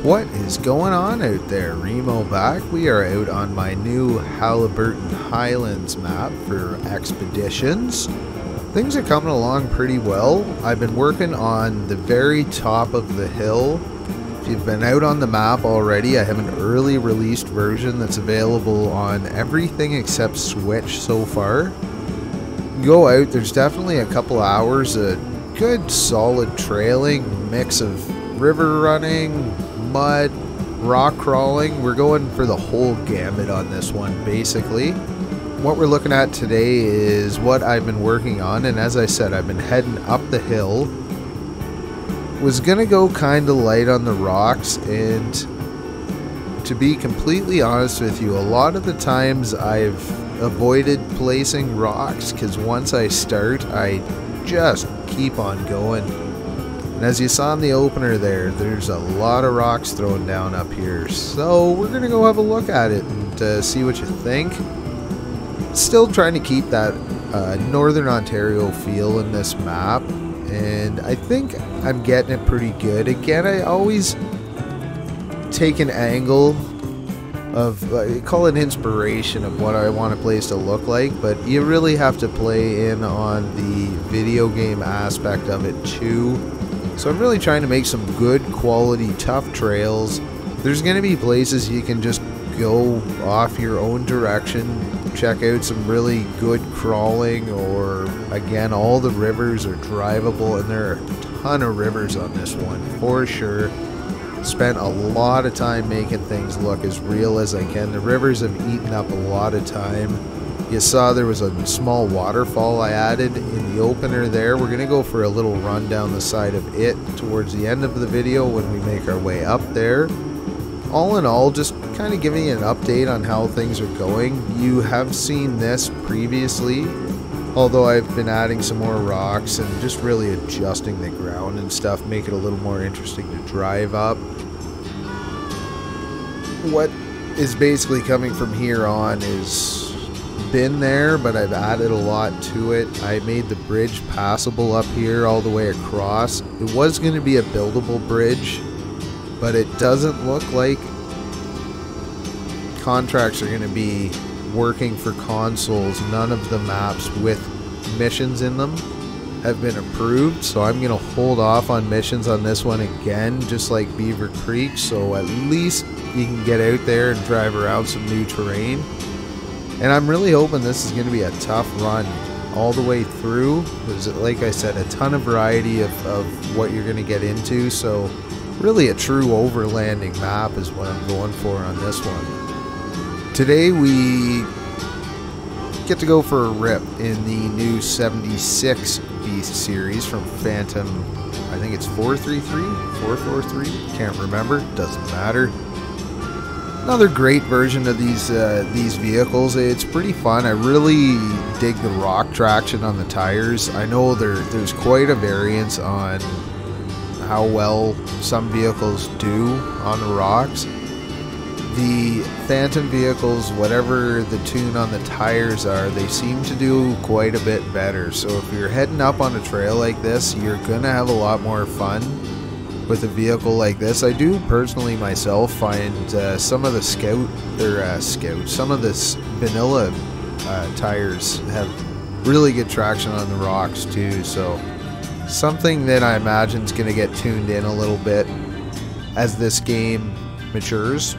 What is going on out there? Remo back. We are out on my new Haliburton Highlands map for expeditions. Things are coming along pretty well. I've been working on the very top of the hill. If you've been out on the map already, I have an early released version that's available on everything except Switch so far. Go out, there's definitely a couple hours of good solid trailing, mix of river running, mud, rock crawling. We're going for the whole gamut on this one basically. What we're looking at today is what I've been working on, and as I said, I've been heading up the hill. Was gonna go kind of light on the rocks, and to be completely honest with you, a lot of the times I've avoided placing rocks because once I start I just keep on going. And as you saw in the opener there's a lot of rocks thrown down up here. So we're going to go have a look at it and see what you think. Still trying to keep that Northern Ontario feel in this map. And I think I'm getting it pretty good. Again, I always take an angle of, call it inspiration of what I want a place to look like, but you really have to play in on the video game aspect of it too. So I'm really trying to make some good quality tough trails. There's going to be places you can just go off your own direction, check out some really good crawling, or again, all the rivers are drivable, and there are a ton of rivers on this one for sure. Spent a lot of time making things look as real as I can. The rivers have eaten up a lot of time. You saw there was a small waterfall I added in the opener there. We're going to go for a little run down the side of it towards the end of the video when we make our way up there. All in all, just kind of giving you an update on how things are going. You have seen this previously, although I've been adding some more rocks and just really adjusting the ground and stuff, make it a little more interesting to drive up. What is basically coming from here on is been there, but I've added a lot to it. I made the bridge passable up here all the way across. It was going to be a buildable bridge, but it doesn't look like contracts are going to be working for consoles. None of the maps with missions in them have been approved, so I'm going to hold off on missions on this one again, just like Beaver Creek, so at least you can get out there and drive around some new terrain. And I'm really hoping this is going to be a tough run all the way through. There's, like I said, a ton of variety of what you're going to get into, so really a true overlanding map is what I'm going for on this one. Today we get to go for a rip in the new 76 Beast series from Phantom. I think it's 433, 443, can't remember, doesn't matter. Another great version of these vehicles. It's pretty fun. I really dig the rock traction on the tires. I know there's quite a variance on how well some vehicles do on the rocks. The Phantom vehicles, whatever the tune on the tires are, they seem to do quite a bit better. So if you're heading up on a trail like this, you're gonna have a lot more fun with a vehicle like this. I do personally myself find some of the some of this vanilla tires have really good traction on the rocks too. So something that I imagine is going to get tuned in a little bit as this game matures.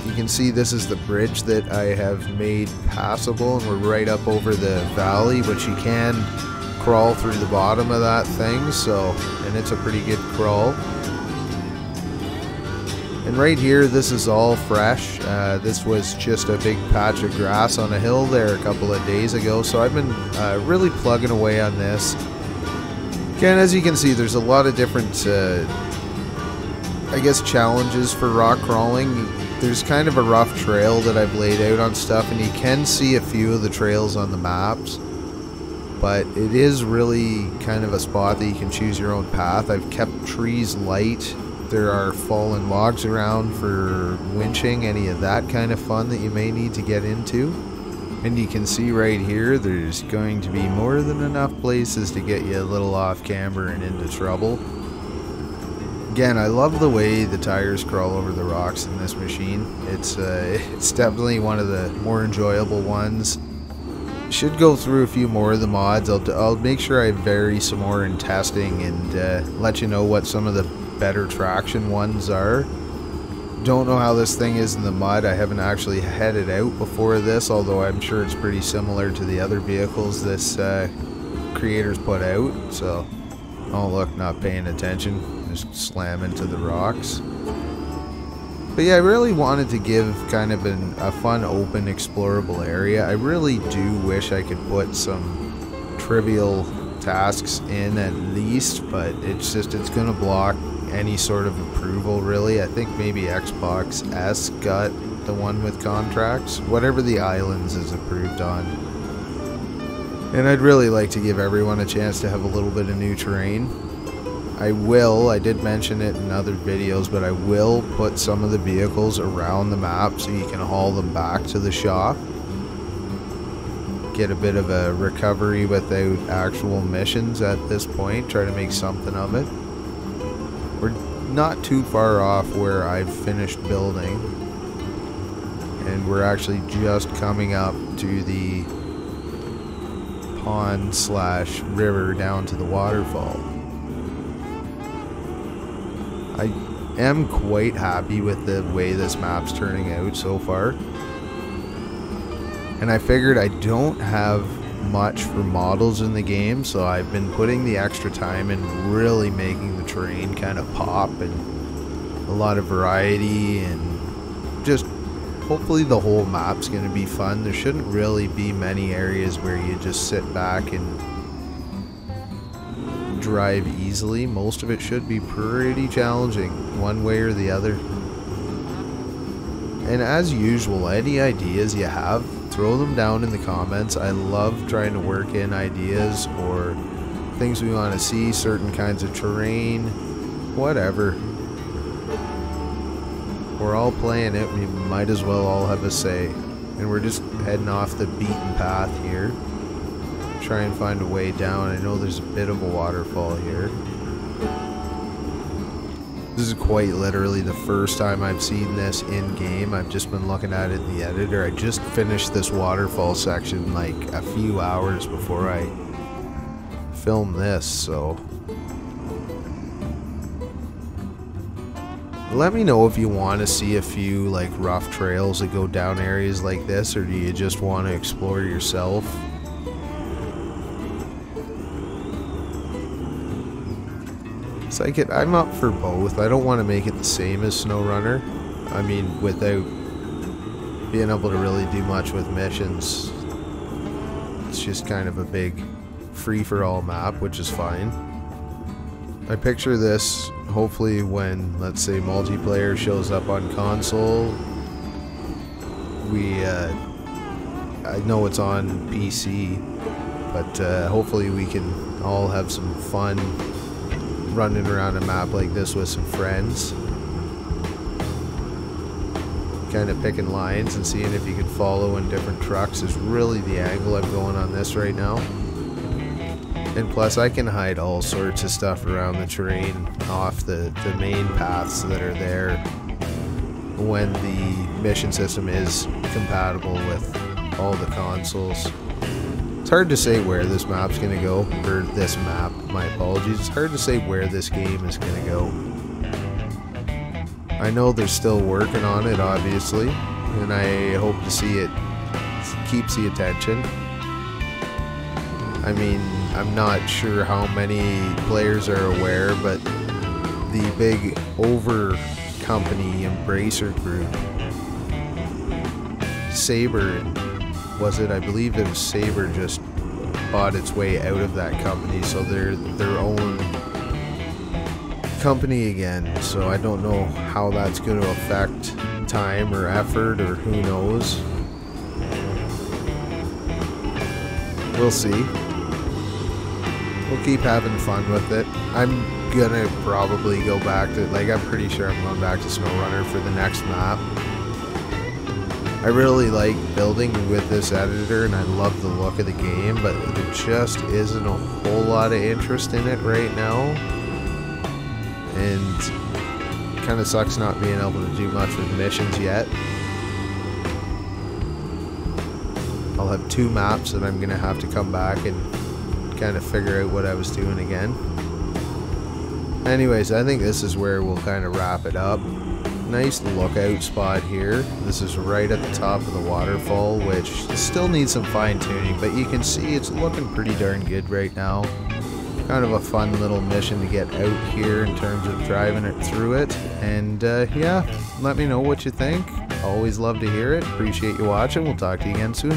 You can see this is the bridge that I have made passable, and we're right up over the valley, which you can crawl through the bottom of that thing, so, and it's a pretty good crawl. And right here, this is all fresh. This was just a big patch of grass on a hill there a couple of days ago, so I've been really plugging away on this. Again, as you can see, there's a lot of different, I guess, challenges for rock crawling. There's kind of a rough trail that I've laid out on stuff, and you can see a few of the trails on the maps, but it is really kind of a spot that you can choose your own path. I've kept trees light. There are fallen logs around for winching, any of that kind of fun that you may need to get into. And you can see right here, there's going to be more than enough places to get you a little off camber and into trouble. Again, I love the way the tires crawl over the rocks in this machine. It's definitely one of the more enjoyable ones. Should go through a few more of the mods. I'll make sure I vary some more in testing and let you know what some of the better traction ones are. Don't know how this thing is in the mud. I haven't actually had it out before this, although I'm sure it's pretty similar to the other vehicles this creators put out. So, oh look, not paying attention, just slam into the rocks. But yeah, I really wanted to give kind of a fun, open, explorable area. I really do wish I could put some trivial tasks in at least, but it's gonna block any sort of approval really. I think maybe Xbox S got the one with contracts, whatever the islands is approved on. And I'd really like to give everyone a chance to have a little bit of new terrain. I did mention it in other videos, but I will put some of the vehicles around the map so you can haul them back to the shop. Get a bit of a recovery without actual missions at this point, try to make something of it. We're not too far off where I've finished building, and we're actually just coming up to the pond / river down to the waterfall. I am quite happy with the way this map's turning out so far, and I figured I don't have much for models in the game, so I've been putting the extra time in really making the terrain kind of pop and a lot of variety, and just hopefully the whole map's going to be fun. There shouldn't really be many areas where you just sit back and drive easily. Most of it should be pretty challenging one way or the other. And as usual, any ideas you have, throw them down in the comments. I love trying to work in ideas or things we want to see, certain kinds of terrain, whatever. We're all playing it, we might as well all have a say. And we're just heading off the beaten path here. Try and find a way down. I know there's a bit of a waterfall here. This is quite literally the first time I've seen this in game. I've just been looking at it in the editor. I just finished this waterfall section like a few hours before I filmed this, so let me know if you want to see a few like rough trails that go down areas like this, or do you just want to explore yourself? So I'm up for both. I don't want to make it the same as Snowrunner. I mean, without being able to really do much with missions. It's just kind of a big free-for-all map, which is fine. I picture this, hopefully when, let's say, multiplayer shows up on console. I know it's on PC, but hopefully we can all have some fun running around a map like this with some friends, kind of picking lines and seeing if you can follow in different trucks is really the angle I'm going on this right now. And plus I can hide all sorts of stuff around the terrain off the main paths that are there when the mission system is compatible with all the consoles. It's hard to say where this map's gonna go, or this map, my apologies. It's hard to say where this game is gonna go. I know they're still working on it, obviously, and I hope to see it keeps the attention. I mean, I'm not sure how many players are aware, but the big over company Embracer Group, Saber, I believe it was Saber, just bought its way out of that company, so they're their own company again. So I don't know how that's going to affect time or effort, or who knows. We'll see. We'll keep having fun with it. I'm gonna probably go back to, like, I'm pretty sure I'm going back to Snowrunner for the next map. I really like building with this editor and I love the look of the game, but there just isn't a whole lot of interest in it right now. and kind of sucks not being able to do much with missions yet. I'll have 2 maps that I'm gonna have to come back and kind of figure out what I was doing again. Anyways, I think this is where we'll kind of wrap it up. Nice lookout spot here. This is right at the top of the waterfall, which still needs some fine tuning, but you can see it's looking pretty darn good right now. Kind of a fun little mission to get out here in terms of driving it through it. And yeah, let me know what you think. Always love to hear it. Appreciate you watching. We'll talk to you again soon.